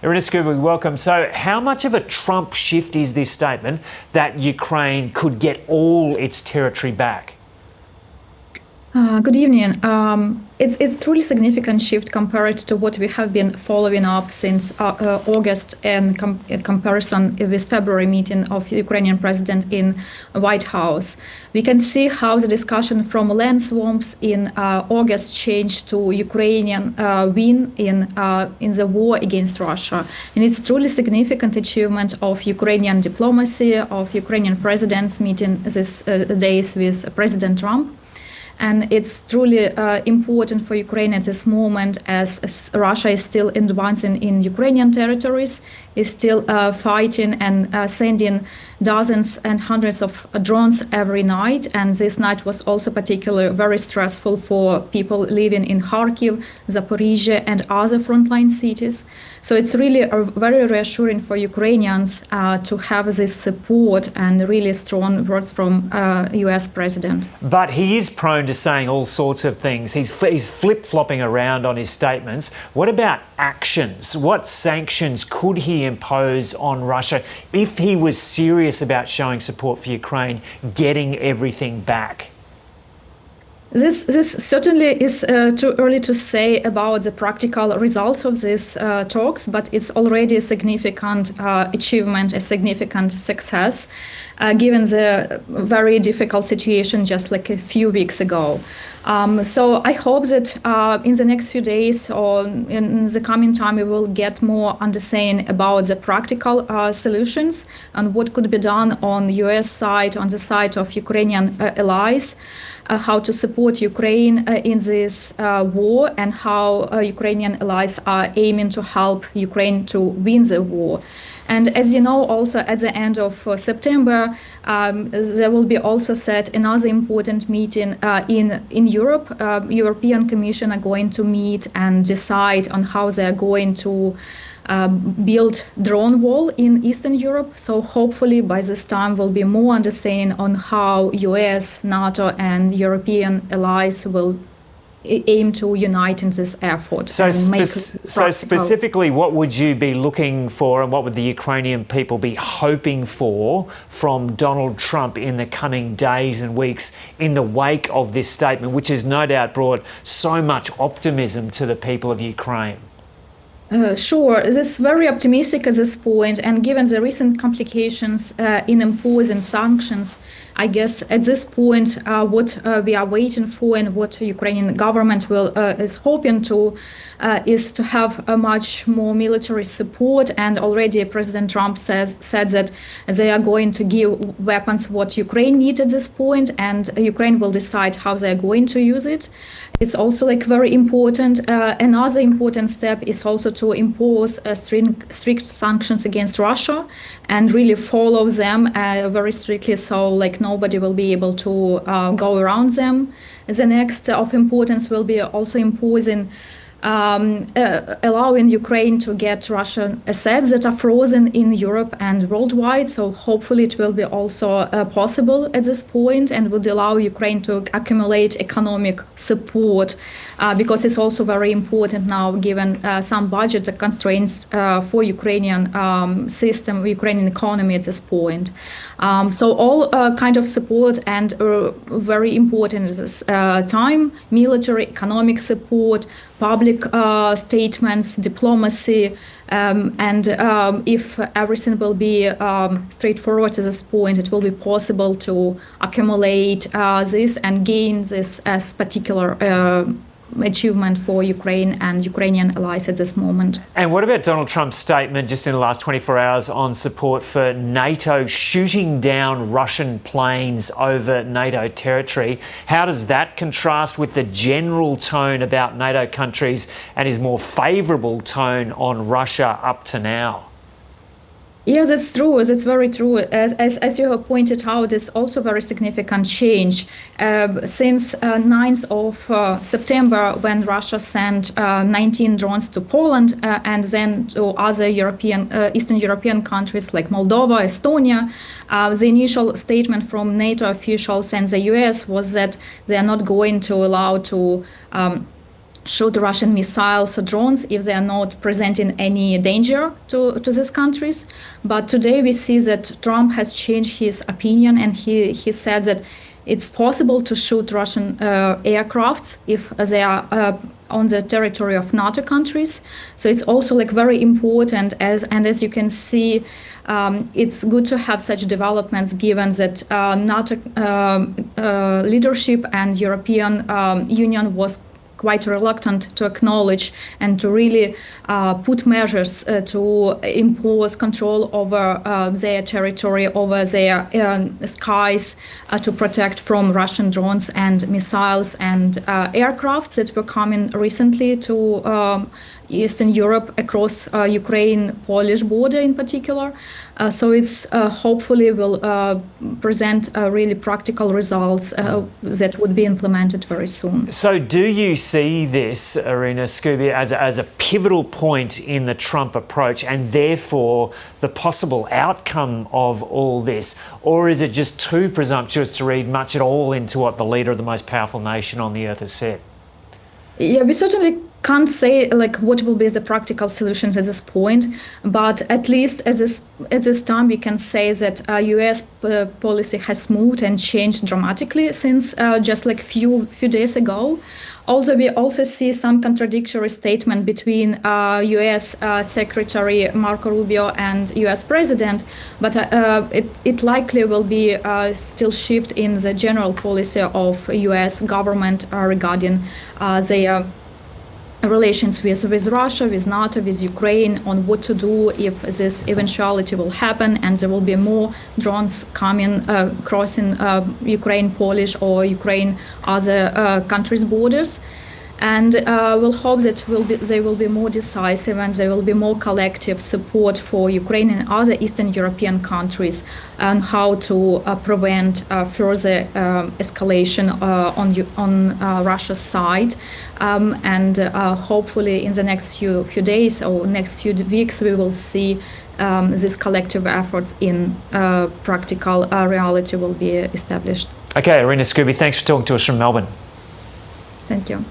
Iryna Skubii, welcome. So how much of a Trump shift is this statement that Ukraine could get all its territory back? Good evening. It's truly significant shift compared to what we have been following up since August and in comparison with February meeting of the Ukrainian president in White House. We can see how the discussion from land swamps in August changed to Ukrainian win in the war against Russia. And it's truly significant achievement of Ukrainian diplomacy, of Ukrainian presidents meeting these days with President Trump. And it's truly important for Ukraine at this moment, as Russia is still advancing in Ukrainian territories, is still fighting and sending dozens and hundreds of drones every night. And this night was also particularly very stressful for people living in Kharkiv, Zaporizhia, and other frontline cities. So it's really very reassuring for Ukrainians to have this support and really strong words from US president. But he is prone to saying all sorts of things. He's flip-flopping around on his statements. What about actions? What sanctions could he impose on Russia if he was serious about showing support for Ukraine, getting everything back? This certainly is too early to say about the practical results of these talks, but it's already a significant achievement, a significant success, given the very difficult situation just like a few weeks ago. So I hope that in the next few days or in the coming time, we will get more understanding about the practical solutions and what could be done on US side, on the side of Ukrainian allies, how to support Ukraine in this war, and how Ukrainian allies are aiming to help Ukraine to win the war. And as you know, also at the end of September, there will be also set another important meeting in Europe. European Commission are going to meet and decide on how they are going to build drone wall in Eastern Europe. So hopefully by this time will be more understanding on how US, NATO, and European allies will aim to unite in this effort. So specifically, what would you be looking for, and what would the Ukrainian people be hoping for from Donald Trump in the coming days and weeks in the wake of this statement, which has no doubt brought so much optimism to the people of Ukraine? Sure, this is very optimistic at this point, and given the recent complications in imposing sanctions, I guess at this point what we are waiting for and what the Ukrainian government is hoping to is to have a much more military support. And already President Trump said that they are going to give weapons what Ukraine needs at this point, and Ukraine will decide how they are going to use it. It's also very important. Another important step is also to impose strict sanctions against Russia and really follow them very strictly, so nobody will be able to go around them. The next of importance will be also imposing allowing Ukraine to get Russian assets that are frozen in Europe and worldwide. So hopefully it will be also possible at this point, and would allow Ukraine to accumulate economic support, because it's also very important now, given some budget constraints for Ukrainian system, Ukrainian economy at this point. So all kind of support, and very important at this time, military, economic support, public statements, diplomacy, and if everything will be straightforward at this point, it will be possible to accumulate this and gain this as particular achievement for Ukraine and Ukrainian allies at this moment. And what about Donald Trump's statement just in the last 24 hours on support for NATO shooting down Russian planes over NATO territory? How does that contrast with the general tone about NATO countries and his more favourable tone on Russia up to now? Yes, that's true. That's very true. As you have pointed out, it's also very significant change. Since 9th of September, when Russia sent 19 drones to Poland and then to other Eastern European countries like Moldova, Estonia, the initial statement from NATO officials and the US was that they are not going to allow to shoot Russian missiles or drones if they are not presenting any danger to these countries. But today we see that Trump has changed his opinion, and he said that it's possible to shoot Russian aircrafts if they are on the territory of NATO countries. So it's also like very important, as you can see, it's good to have such developments, given that NATO leadership and European Union was quite reluctant to acknowledge and to really put measures to impose control over their territory, over their skies, to protect from Russian drones and missiles and aircrafts that were coming recently to Eastern Europe across Ukraine-Polish border in particular. So it's hopefully will present really practical results that would be implemented very soon. So do you see this, Iryna Skubii, as a pivotal point in the Trump approach and therefore the possible outcome of all this? Or is it just too presumptuous to read much at all into what the leader of the most powerful nation on the earth has said? Yeah, we certainly can't say like what will be the practical solutions at this point, but at least at this time we can say that U.S. policy has moved and changed dramatically since just like few days ago. Although we also see some contradictory statement between U.S. Secretary Marco Rubio and U.S. President, but it likely will be still shift in the general policy of U.S. government regarding their relations with Russia, with NATO, with Ukraine, on what to do if this eventuality will happen and there will be more drones coming, crossing Ukraine, Polish or Ukraine other countries' borders. And we'll hope that they will be more decisive and there will be more collective support for Ukraine and other Eastern European countries on how to prevent further escalation on Russia's side. And hopefully in the next few days or next few weeks, we will see these collective efforts in practical reality will be established. Okay, Iryna Skubii, thanks for talking to us from Melbourne. Thank you.